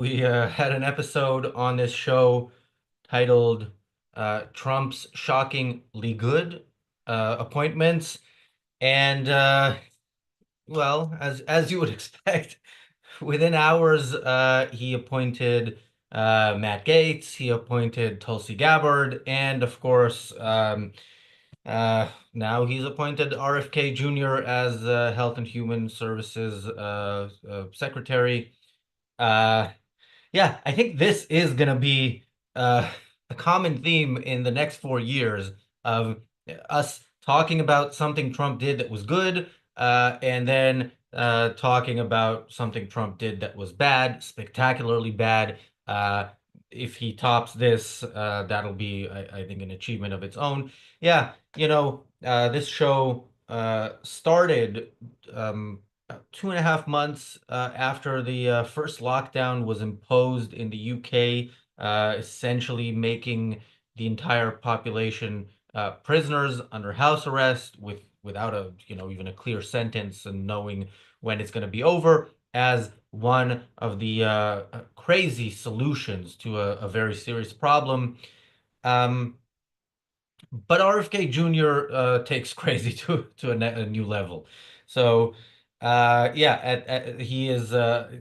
We had an episode on this show titled Trump's Shockingly Good Appointments. And well, as you would expect, within hours, he appointed Matt Gaetz, he appointed Tulsi Gabbard, and of course, now he's appointed RFK Jr. as Health and Human Services Secretary. Uh, yeah, I think this is going to be uh, a common theme in the next 4 years of us talking about something Trump did that was good, and then talking about something Trump did that was bad, spectacularly bad. Uh, if he tops this, that'll be, I think, an achievement of its own. Yeah, this show started. 2.5 months after the first lockdown was imposed in the UK, essentially making the entire population prisoners under house arrest without even a clear sentence and knowing when it's going to be over as one of the crazy solutions to a very serious problem. Um, but RFK Jr. Takes crazy to a new level. So, yeah, he is, the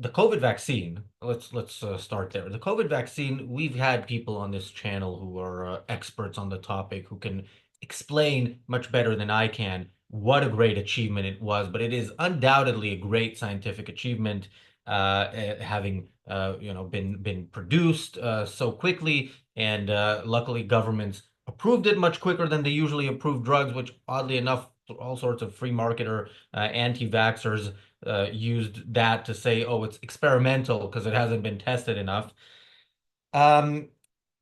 COVID vaccine. Let's start there. The COVID vaccine. We've had people on this channel who are experts on the topic who can explain much better than I can what a great achievement it was. But it is undoubtedly a great scientific achievement, having been produced so quickly, and luckily governments approved it much quicker than they usually approve drugs, which oddly enough, all sorts of free marketer anti-vaxxers used that to say, oh, it's experimental because it hasn't been tested enough. Um,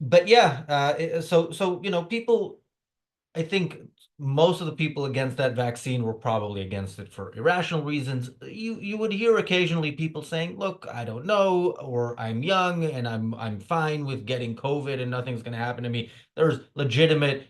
but yeah, people, I think most of the people against that vaccine were probably against it for irrational reasons. You would hear occasionally people saying, "Look, I don't know," or "I'm young and I'm fine with getting COVID and nothing's going to happen to me." There's legitimate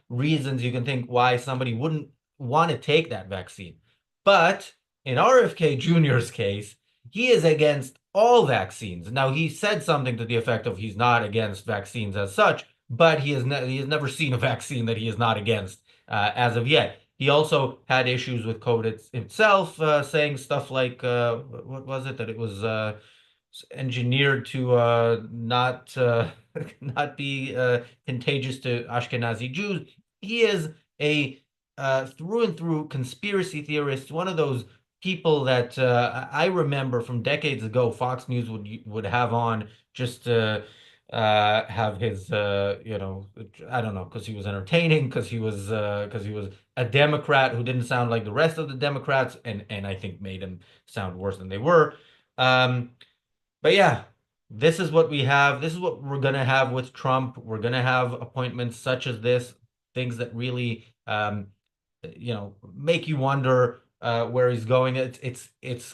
reasons you can think why somebody wouldn't want to take that vaccine. But in RFK Jr.'s case, he is against all vaccines. Now, he said something to the effect of he's not against vaccines as such, but he has never seen a vaccine that he is not against as of yet. He also had issues with COVID itself, saying stuff like, what was it, that it was engineered to not not be contagious to Ashkenazi Jews. He is a through and through conspiracy theorist, one of those people that I remember from decades ago, Fox News would have on just to have his I don't know, because he was entertaining, because he was a Democrat who didn't sound like the rest of the Democrats, and I think made them sound worse than they were. Um, but yeah, this is what we have. This is what we're gonna have with Trump. We're gonna have appointments such as this, things that really make you wonder where he's going. It's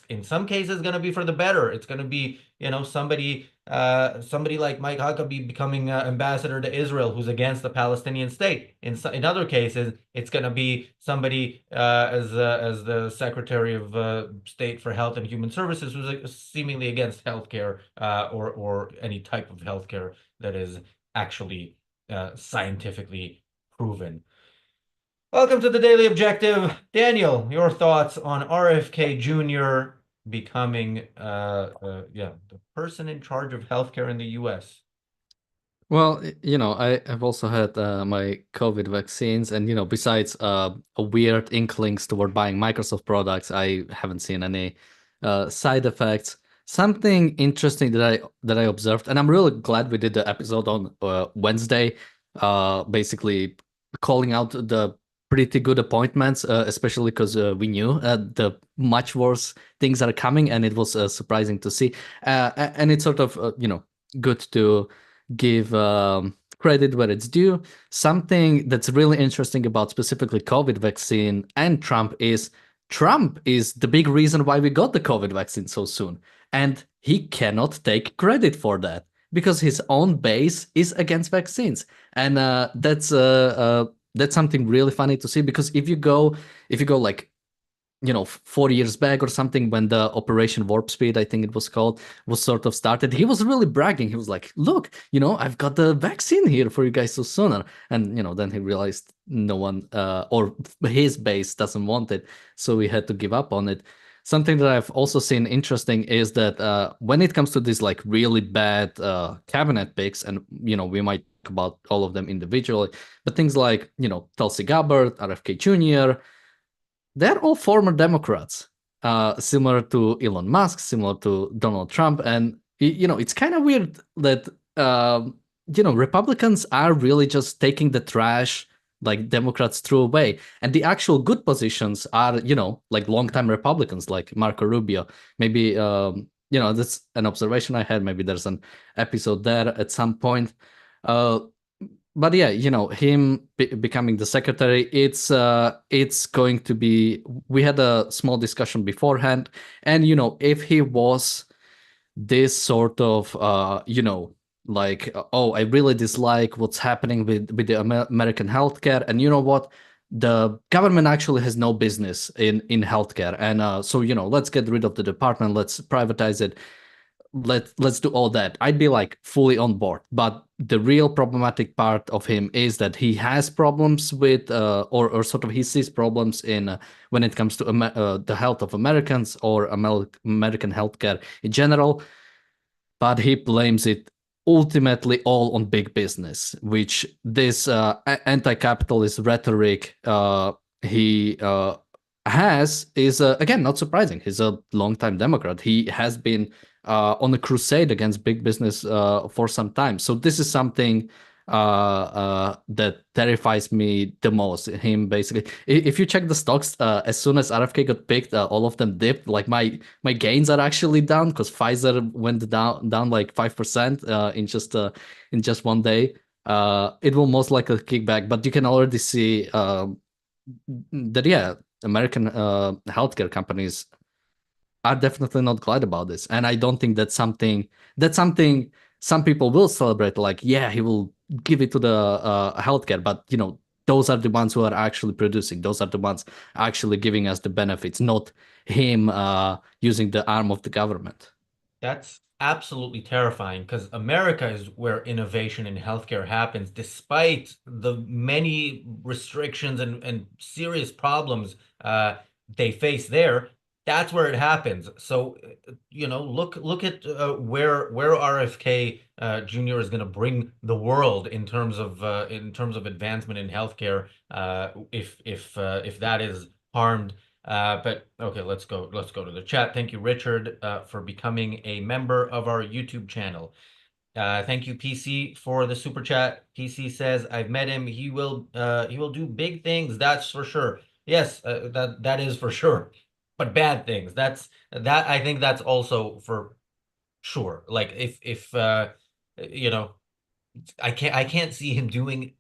in some cases going to be for the better. It's going to be, somebody like Mike Huckabee becoming ambassador to Israel, who's against the Palestinian state. In other cases, it's going to be somebody as the Secretary of State for Health and Human Services, who's seemingly against healthcare, or any type of healthcare that is actually scientifically proven. Welcome to the Daily Objective. Daniel, your thoughts on RFK Jr. becoming the person in charge of healthcare in the US. Well, I have also had my COVID vaccines, and besides a weird inklings toward buying Microsoft products, I haven't seen any side effects. Something interesting that I observed, and I'm really glad we did the episode on Wednesday, basically calling out the pretty good appointments, especially because we knew the much worse things are coming, and it was surprising to see, and it's sort of good to give credit where it's due. Something that's really interesting about specifically COVID vaccine and Trump is the big reason why we got the COVID vaccine so soon. And he cannot take credit for that because his own base is against vaccines. And that's something really funny to see, because if you go like 4 years back or something, when the Operation Warp Speed, I think it was called, was sort of started, he was really bragging. He was like, look, I've got the vaccine here for you guys so sooner. And, then he realized no one, or his base doesn't want it. So we had to give up on it. Something that I've also seen interesting is that when it comes to these like really bad cabinet picks, and, we might talk about all of them individually, but things like, Tulsi Gabbard, RFK Jr., they're all former Democrats, similar to Elon Musk, similar to Donald Trump. And, it's kind of weird that, Republicans are really just taking the trash like Democrats threw away. And the actual good positions are, like longtime Republicans like Marco Rubio. Maybe, that's an observation I had. Maybe there's an episode there at some point. Uh, but yeah, him becoming the secretary, it's going to be. We had a small discussion beforehand, and if he was this sort of like, oh, I really dislike what's happening with the American healthcare, and you know what, the government actually has no business in healthcare, and so let's get rid of the department, let's privatize it, let's do all that, I'd be like fully on board. But the real problematic part of him is that he has problems with or sort of he sees problems in when it comes to the health of Americans or American healthcare in general, but he blames it ultimately all on big business, which this anti-capitalist rhetoric he has is again not surprising. He's a longtime Democrat. He has been on a crusade against big business for some time. So this is something that terrifies me the most. Him basically, if you check the stocks, as soon as RFK got picked, all of them dipped. Like my gains are actually down because Pfizer went down like 5% in just one day. It will most likely kick back, but you can already see that yeah, American healthcare companies are definitely not glad about this. And I don't think that's something some people will celebrate. Like, yeah, he will give it to the healthcare, but those are the ones who are actually producing. Those are the ones actually giving us the benefits, not him using the arm of the government. That's absolutely terrifying because America is where innovation in healthcare happens, despite the many restrictions and serious problems they face there. That's where it happens. So, look at where RFK Jr. is going to bring the world in terms of advancement in healthcare. If that is harmed. But okay, let's go to the chat. Thank you, Richard, for becoming a member of our YouTube channel. Thank you, PC, for the super chat. PC says, "I've met him. He will do big things. That's for sure." Yes, that is for sure. But bad things. I think that's also for sure. Like if you know I can't see him doing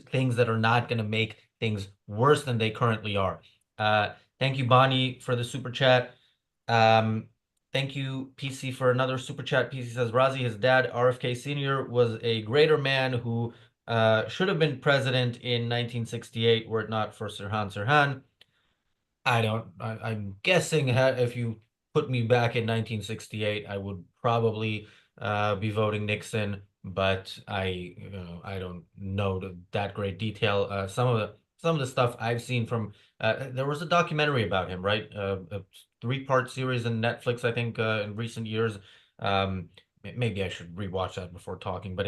things that are not going to make things worse than they currently are. Thank you, Bonnie, for the super chat. Um, Thank you, PC, for another super chat. PC says Razi, his dad, RFK Sr., was a greater man who should have been president in 1968 were it not for Sirhan Sirhan. I don't. I'm guessing if you put me back in 1968, I would probably be voting Nixon, but I don't know that great detail. Some of the stuff I've seen from there was a documentary about him, right? A three-part series on Netflix, I think, in recent years. Maybe I should rewatch that before talking, but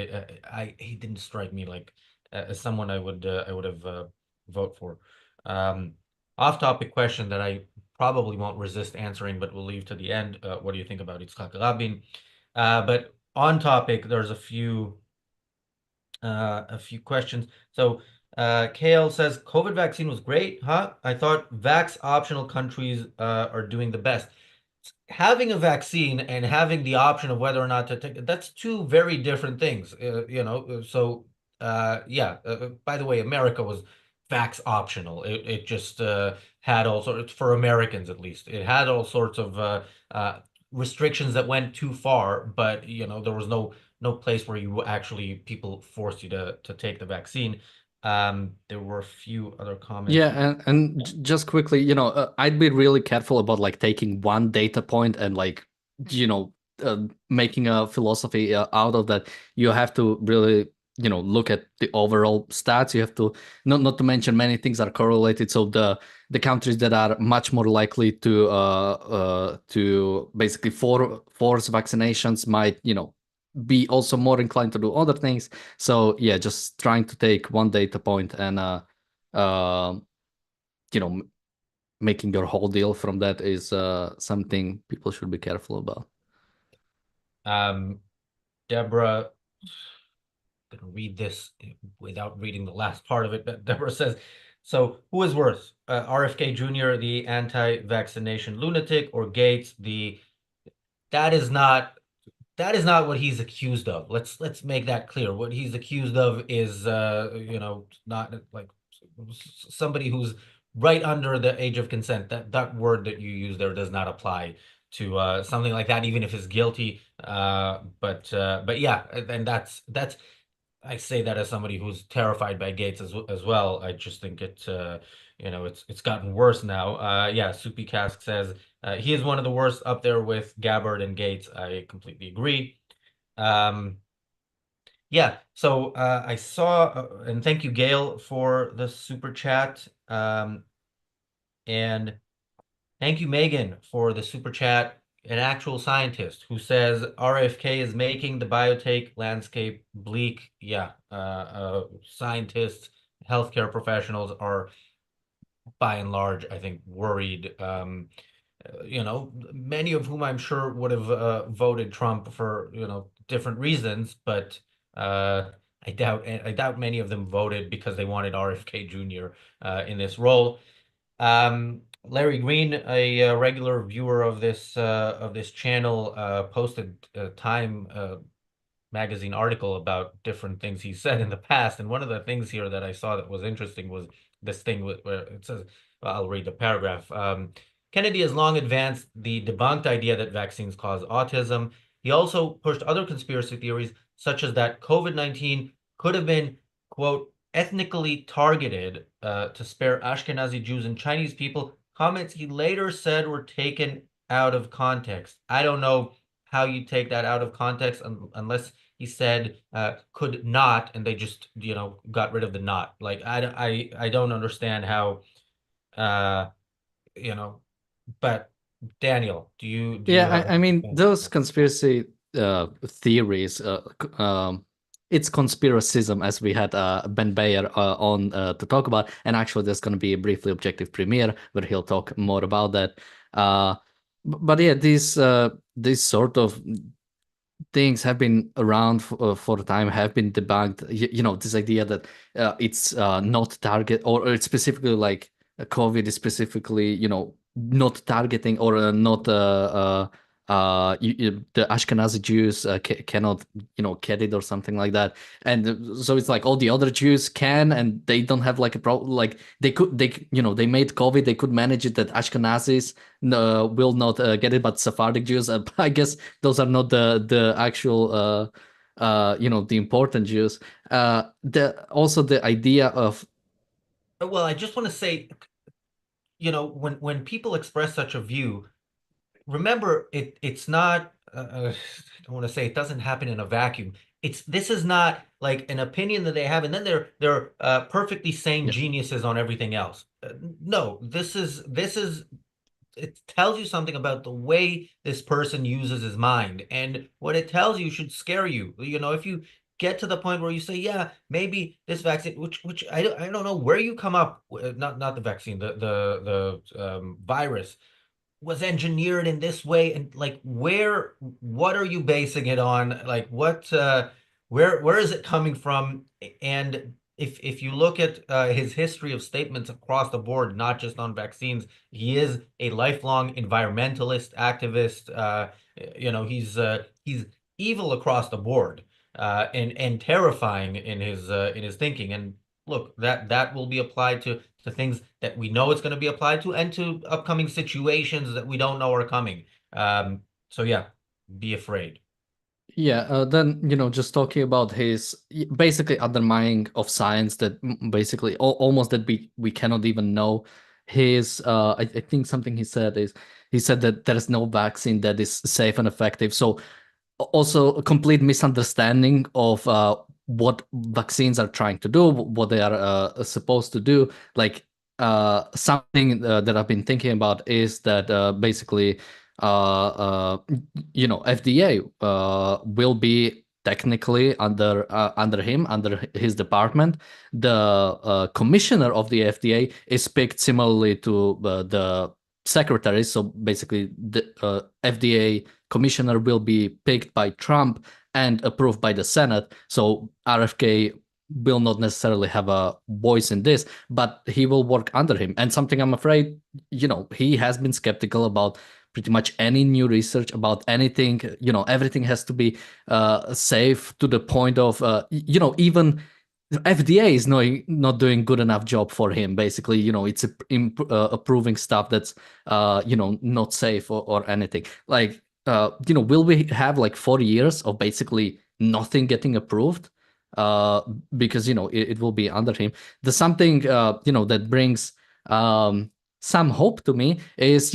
he didn't strike me like as someone I would have vote for. Um, Off-topic question that I probably won't resist answering, but we'll leave to the end. What do you think about Yitzhak Rabin? But on topic, there's a few questions. So, Kale says COVID vaccine was great, huh? I thought vax optional countries are doing the best. Having a vaccine and having the option of whether or not to take that's two very different things. So yeah. By the way, America was vax optional. It just had all sorts for Americans at least. It had all sorts of restrictions that went too far, but there was no place where you actually people forced you to take the vaccine. There were a few other comments. Yeah, just quickly, I'd be really careful about like taking one data point and like, you know, making a philosophy out of that. You have to really, look at the overall stats. You have to not to mention many things are correlated. So the countries that are much more likely to basically force vaccinations might, be also more inclined to do other things. So yeah, just trying to take one data point and um, you know, making your whole deal from that is something people should be careful about. Um, Deborah, I'm gonna read this without reading the last part of it, but Deborah says, so who is worse, RFK Jr., the anti-vaccination lunatic, or Gates, the that is not that is not what he's accused of. Let's make that clear. What he's accused of is not like somebody who's right under the age of consent. That word that you use there does not apply to something like that, even if it's guilty. But yeah, and that's I say that as somebody who's terrified by Gates as well. I just think it's gotten worse now. Yeah, Soupy Cask says he is one of the worst, up there with Gabbard and Gates. I completely agree. Um, yeah, so I saw, and thank you, Gail, for the super chat. And thank you, Megan, for the super chat. An actual scientist who says RFK is making the biotech landscape bleak. Yeah, scientists, healthcare professionals are by and large, I think, worried. Many of whom I'm sure would have voted Trump for, different reasons, but I doubt many of them voted because they wanted RFK Jr. In this role. Larry Green, a regular viewer of this channel, posted a Time magazine article about different things he said in the past, and one of the things here that I saw that was interesting was this thing where it says, well, I'll read the paragraph. Kennedy has long advanced the debunked idea that vaccines cause autism. He also pushed other conspiracy theories, such as that COVID-19 could have been, quote, ethnically targeted to spare Ashkenazi Jews and Chinese people, comments he later said were taken out of context. I don't know how you take that out of context unless he said could not, and they just got rid of the not. Like I don't understand how uh you know. But Daniel, do you Yeah, have I mean anything? those conspiracy theories. It's conspiracism, as we had Ben Bayer on to talk about, and actually there's going to be a briefly objective premiere where he'll talk more about that. But yeah, these sort of things have been around for a time, have been debunked. This idea that it's not target, or it's specifically like COVID is specifically, not targeting or not the Ashkenazi Jews cannot, get it or something like that. And so it's like all the other Jews can, and they don't have like a problem. Like they made COVID, they could manage it that Ashkenazis will not get it, but Sephardic Jews, I guess those are not the actual the important Jews. The also the idea of Well, I just want to say, when people express such a view, remember it's not I don't want to say it doesn't happen in a vacuum. This is not like an opinion that they have and then they're perfectly sane yeah geniuses on everything else. No, this is it tells you something about the way this person uses his mind, and what it tells you should scare you. If you get to the point where you say, yeah, maybe this vaccine, which I don't know where you come up with, not the vaccine, the virus was engineered in this way, and like what are you basing it on? Like where is it coming from? And if you look at his history of statements across the board, not just on vaccines, he is a lifelong environmentalist activist. He's evil across the board, and terrifying in his thinking. And look, that will be applied to things that we know it's going to be applied to, and to upcoming situations that we don't know are coming. So yeah, be afraid. Yeah, then just talking about his basically undermining of science that basically almost that we cannot even know his. I think something he said is he said that there is no vaccine that is safe and effective. So also a complete misunderstanding of what vaccines are trying to do, what they are supposed to do. Like something that I've been thinking about is that basically, FDA will be technically under him, under his department. The commissioner of the FDA is picked similarly to the secretary. So basically, the FDA commissioner will be picked by Trump and approved by the Senate. So RFK will not necessarily have a voice in this, but he will work under him. And something I'm afraid, he has been skeptical about pretty much any new research about anything. Everything has to be safe to the point of, even FDA is not doing good enough job for him. Basically, it's approving stuff that's not safe or anything. Like, will we have like 4 years of basically nothing getting approved? Because it will be under him. The something that brings some hope to me is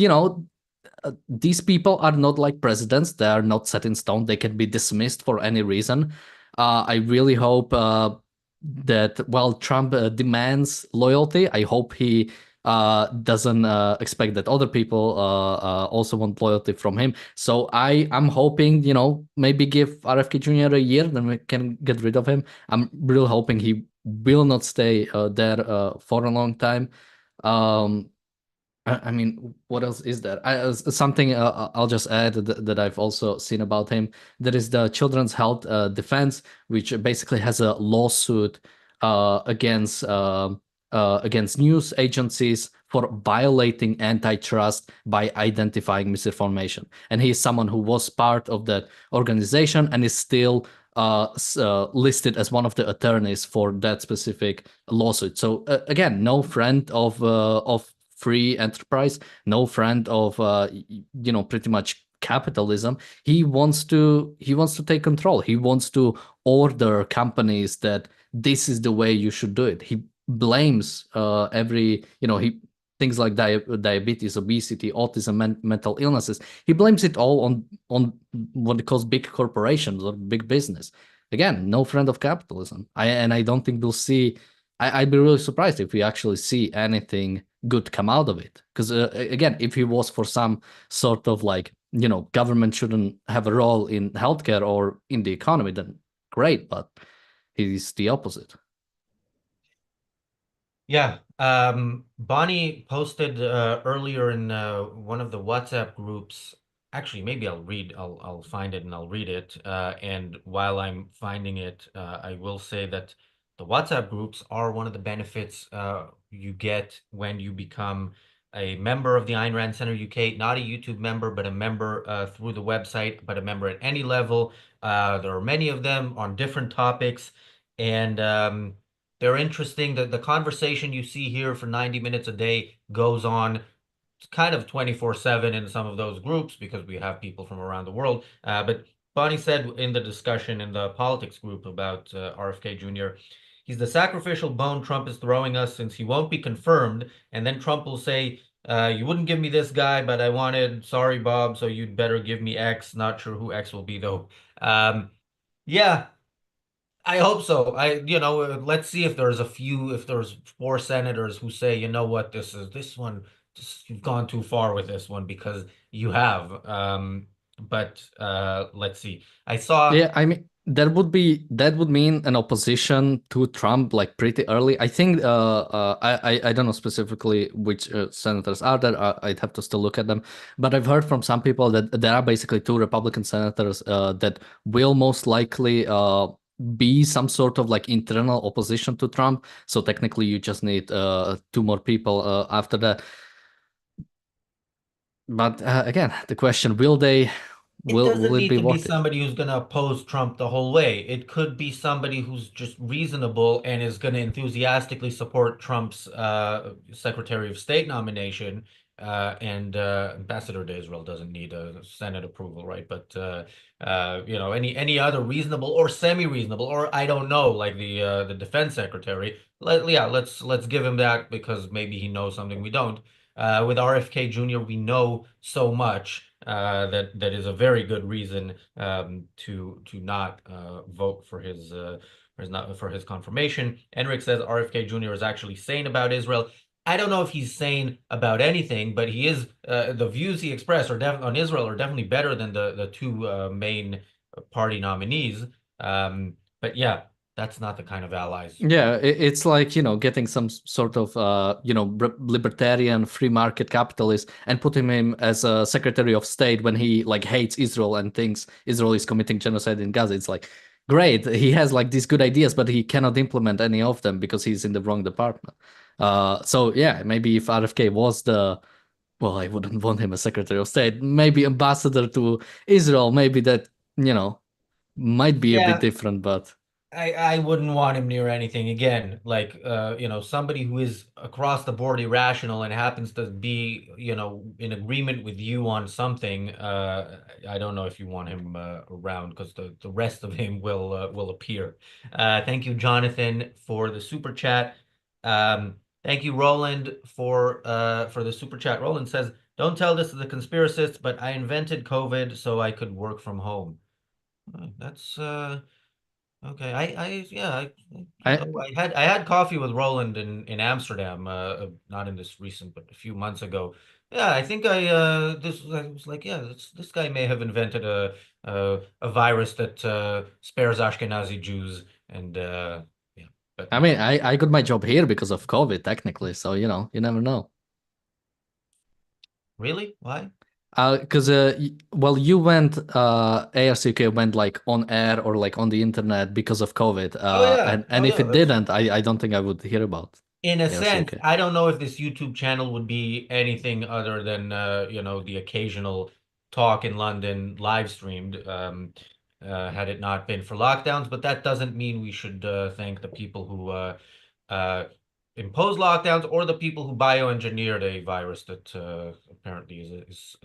these people are not like presidents. They are not set in stone. They can be dismissed for any reason. I really hope that while Trump demands loyalty, I hope he doesn't expect that other people also want loyalty from him. So I'm hoping, maybe give RFK Jr. a year, then we can get rid of him. I'm really hoping he will not stay there for a long time. Um, I mean, what else is there? Something I'll just add that I've also seen about him. There is the Children's Health Defense, which basically has a lawsuit against news agencies for violating antitrust by identifying misinformation. And he is someone who was part of that organization and is still listed as one of the attorneys for that specific lawsuit. So again, no friend of free enterprise, no friend of pretty much capitalism. He wants to take control. He wants to order companies that this is the way you should do it. He blames every he things like diabetes, obesity, autism, mental illnesses. He blames it all on what he calls big corporations or big business. Again, no friend of capitalism. I don't think we'll see. I'd be really surprised if we actually see anything good come out of it. Because again, if he was for some sort of like, government shouldn't have a role in healthcare or in the economy, then great. But he's the opposite. Yeah, Bonnie posted earlier in one of the WhatsApp groups. Actually, maybe I'll find it and I'll read it. And while I'm finding it, I will say that the WhatsApp groups are one of the benefits you get when you become a member of the Ayn Rand Center UK, not a YouTube member, but a member through the website, but a member at any level. There are many of them on different topics, and they're interesting. The conversation you see here for 90 minutes a day goes on kind of 24/7 in some of those groups because we have people from around the world. But Bonnie said in the discussion in the politics group about RFK Jr., he's the sacrificial bone Trump is throwing us since he won't be confirmed. And then Trump will say, you wouldn't give me this guy, but I wanted, sorry, Bob, so you'd better give me X. Not sure who X will be, though. Yeah, I hope so. Let's see if if there's four senators who say, you know what, this one, you've gone too far with this one because you have. But let's see. I saw. Yeah, I mean that would mean an opposition to Trump like pretty early. I think I don't know specifically which senators are there. I'd have to still look at them, but I've heard from some people that there are basically two Republican senators that will most likely be some sort of like internal opposition to Trump. So technically, you just need two more people after that. But again, the question: Will they? It Will doesn't it need be to be worth it? somebody who's going to oppose Trump the whole way. It could be somebody who's just reasonable and is going to enthusiastically support Trump's Secretary of State nomination and ambassador to Israel doesn't need a Senate approval, right? But any other reasonable or semi-reasonable, or I don't know, like the defense secretary, yeah, let's give him that because maybe he knows something we don't. With RFK Jr., we know so much that is a very good reason to not vote for his not for his confirmation. Enric says RFK Jr. is actually sane about Israel. I don't know if he's sane about anything, but he is the views he expressed on Israel are definitely better than the two main party nominees. But yeah, that's not the kind of allies you want. Yeah, it's like, getting some sort of, libertarian free market capitalist and putting him as a Secretary of State when he like hates Israel and thinks Israel is committing genocide in Gaza. It's like, great, he has like these good ideas, but he cannot implement any of them because he's in the wrong department. So yeah, maybe if RFK was well, I wouldn't want him as Secretary of State, maybe ambassador to Israel, maybe that, you know, might be a bit Yeah, different, but. I wouldn't want him near anything again. Like somebody who is across the board irrational and happens to be, in agreement with you on something. I don't know if you want him around because the rest of him will appear. Thank you, Jonathan, for the super chat. Thank you, Roland, for the super chat. Roland says, "Don't tell this to the conspiracists, but I invented COVID so I could work from home." That's Okay, yeah, I, I had coffee with Roland in Amsterdam, not in this recent, but a few months ago. Yeah, I think I was like, yeah, this guy may have invented a virus that spares Ashkenazi Jews, and yeah, but I no, mean, I got my job here because of COVID, technically. So, you never know. really, why? Because, well, you went, ARCUK went like on air or like on the internet because of COVID. Oh yeah, And oh if yeah, it that's didn't, I don't think I would hear about in a sense, ARCUK. I don't know if this YouTube channel would be anything other than the occasional talk in London live streamed, had it not been for lockdowns. But that doesn't mean we should thank the people who uh, impose lockdowns or the people who bioengineered a virus that apparently is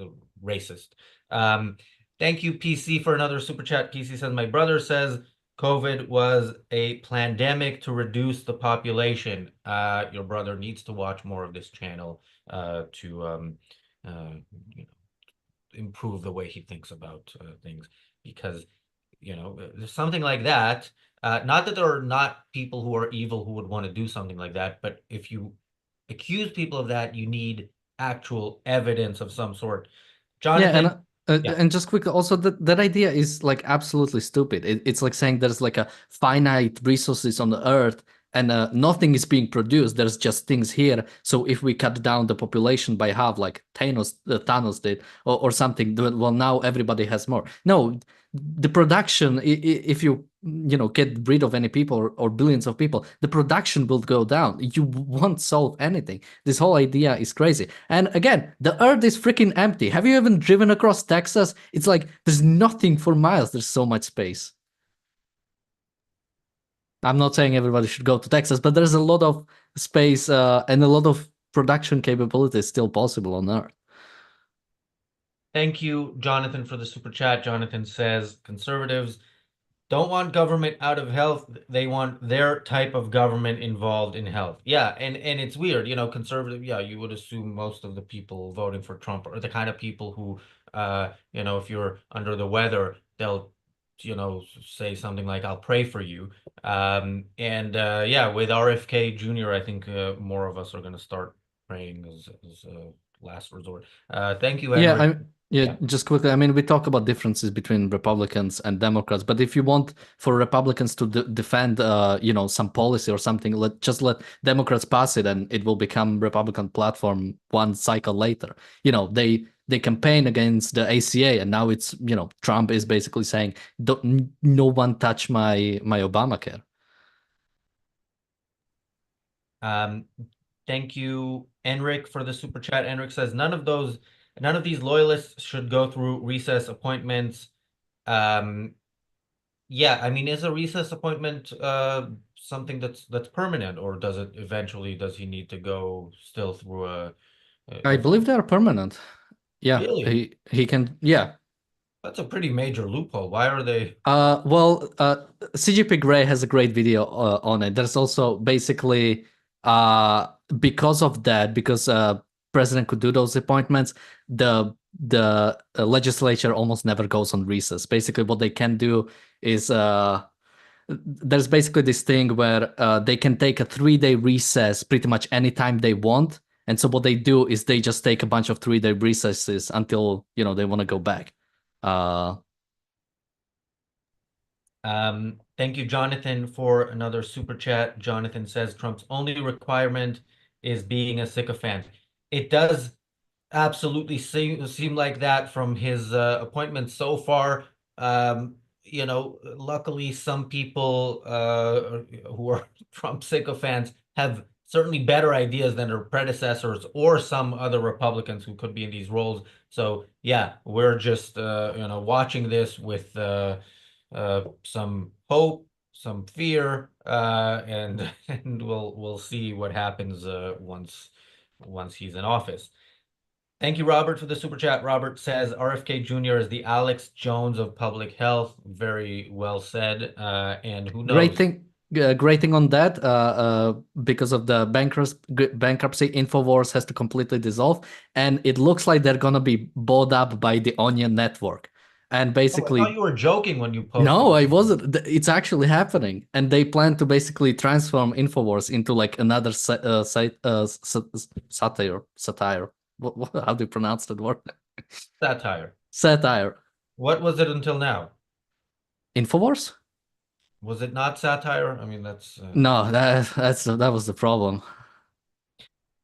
racist. Um, Thank you, PC, for another super chat. PC says, my brother says COVID was a pandemic to reduce the population. Your brother needs to watch more of this channel to uh, you know, improve the way he thinks about things because there's something like that. Not that there are not people who are evil who would want to do something like that, but if you accuse people of that, you need actual evidence of some sort. Yeah, Jonathan, yeah. and just quickly, also that idea is like absolutely stupid. It's like saying there's like a finite resources on the earth and nothing is being produced. There's just things here. So if we cut down the population by half, like Thanos did, or something, well, now everybody has more. No, the production, if you get rid of any people or billions of people, the production will go down. You won't solve anything. This whole idea is crazy. And again, the earth is freaking empty. Have you even driven across Texas? It's like there's nothing for miles. There's so much space. I'm not saying everybody should go to Texas, but there's a lot of space and a lot of production capabilities still possible on earth. Thank you, Jonathan, for the super chat. Jonathan says conservatives don't want government out of health. They want their type of government involved in health. Yeah, and it's weird, conservative, yeah, you would assume most of the people voting for Trump are the kind of people who if you're under the weather, they'll say something like I'll pray for you. And yeah, with RFK Jr., I think more of us are going to start praying as a last resort. Thank you, Yeah, Henrik. yeah, Yeah. just quickly. I mean, we talk about differences between Republicans and Democrats, but if you want for Republicans to defend, some policy or something, let Democrats pass it, and it will become Republican platform one cycle later. They campaign against the ACA, and now it's Trump is basically saying, "Don't, no one touch my Obamacare." Um, Thank you, Enric, for the super chat. Enric says none of these loyalists should go through recess appointments. Um, yeah, I mean, is a recess appointment something that's permanent, or does he need to go still through I If believe they are permanent. Yeah, really, he can. Yeah. that's a pretty major loophole. Why are they? CGP Grey has a great video on it. There's also basically uh because of that, because president could do those appointments, the legislature almost never goes on recess. Basically, what they can do is there's basically this thing where they can take a 3 day recess pretty much anytime they want. And so what they do is they just take a bunch of 3 day recesses until, they want to go back. Uh, Thank you, Jonathan, for another super chat. Jonathan says Trump's only requirement is being a sycophant. It does absolutely seem like that from his appointments so far. Luckily, some people who are Trump sycophants have certainly better ideas than their predecessors or some other Republicans who could be in these roles. So yeah, we're just watching this with some hope, some fear, and and we'll see what happens once he's in office. Thank you, Robert, for the super chat. Robert says RFK Jr. is the Alex Jones of public health. Very well said. And who Great knows? thing, great thing on that. Because of the bankruptcy, Infowars has to completely dissolve, and it looks like they're gonna be bought up by the Onion network. And Oh, I thought basically, you were joking when you no, posted I that. wasn't. It's actually happening, and they plan to basically transform Infowars into like another site, satire. How do you pronounce that word? Satire. Satire. What was it until now? Infowars? Was it not satire? I mean, that's No, that was the problem.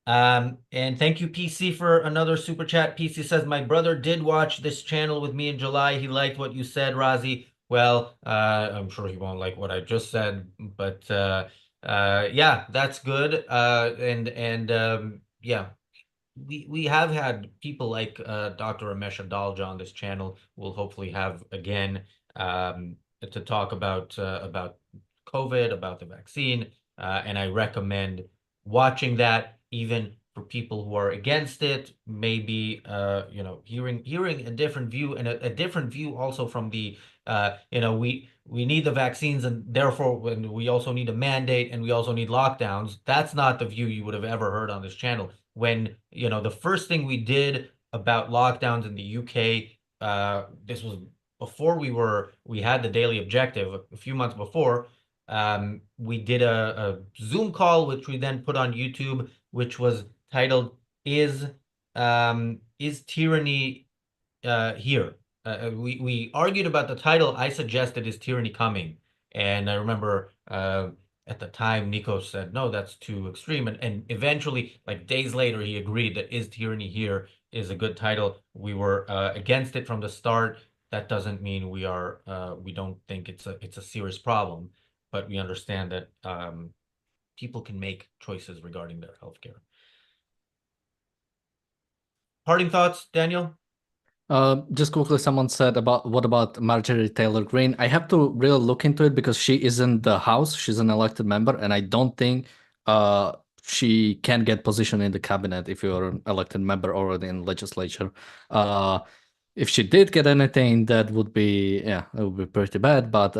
And thank you, PC, for another super chat. PC says, my brother did watch this channel with me in July. He liked what you said, Razi. Well, I'm sure he won't like what I just said, but yeah, that's good. And yeah, we have had people like Dr. Ramesh Adalja on this channel. We'll hopefully have again to talk about COVID, about the vaccine, and I recommend watching that even for people who are against it. Maybe hearing a different view and a different view also from the we need the vaccines and therefore when we also need a mandate and we also need lockdowns. That's not the view you would have ever heard on this channel when the first thing we did about lockdowns in the UK, this was before we had the Daily Objective a few months before. We did a Zoom call which we then put on YouTube, which was titled "Is Tyranny Here?" We argued about the title. I suggested "Is Tyranny Coming?" And I remember at the time Nico said, "No, that's too extreme." And eventually, like days later, he agreed that "Is Tyranny Here?" is a good title. We were against it from the start. That doesn't mean we don't think it's a serious problem, but we understand that people can make choices regarding their healthcare. Parting thoughts, Daniel? Just quickly, someone said about what about Marjorie Taylor Greene? I have to really look into it because she is in the House. She's an elected member, and I don't think uh she can get position in the cabinet if you're an elected member already in legislature. Uh, if she did get anything, that would be yeah, it would be pretty bad. But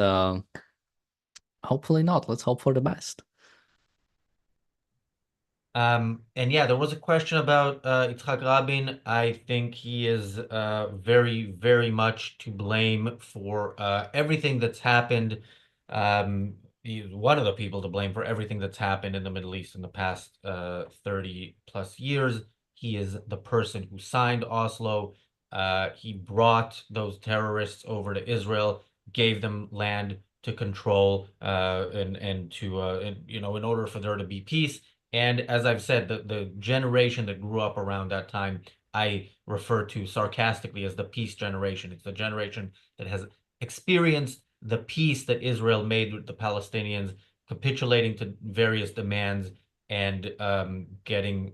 hopefully not. Let's hope for the best. And yeah, there was a question about Yitzhak Rabin. I think he is very, very much to blame for everything that's happened. He's one of the people to blame for everything that's happened in the Middle East in the past 30 plus years. He is the person who signed Oslo. He brought those terrorists over to Israel, gave them land to control, and to in order for there to be peace. And as I've said, the generation that grew up around that time, I refer to sarcastically as the peace generation. It's the generation that has experienced the peace that Israel made with the Palestinians, capitulating to various demands and getting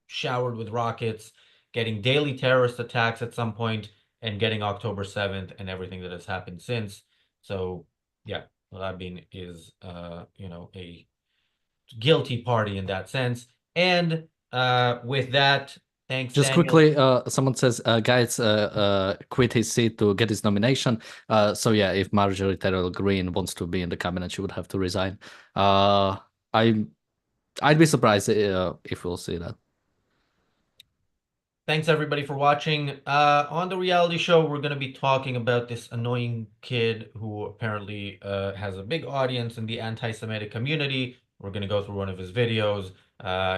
showered with rockets, getting daily terrorist attacks at some point, and getting October 7th and everything that has happened since. So, yeah, Rabin is, a guilty party in that sense. And With that, thanks, Just Daniel. quickly, someone says Gaetz quit his seat to get his nomination. So yeah, if Marjorie Taylor Greene wants to be in the cabinet, she would have to resign. I I'd be surprised if we'll see that. Thanks everybody for watching. On the reality show, we're going to be talking about this annoying kid who apparently has a big audience in the anti-Semitic community. We're going to go through one of his videos.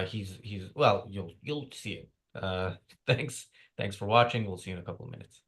He's well, you'll see it. Thanks for watching. We'll see you in a couple of minutes.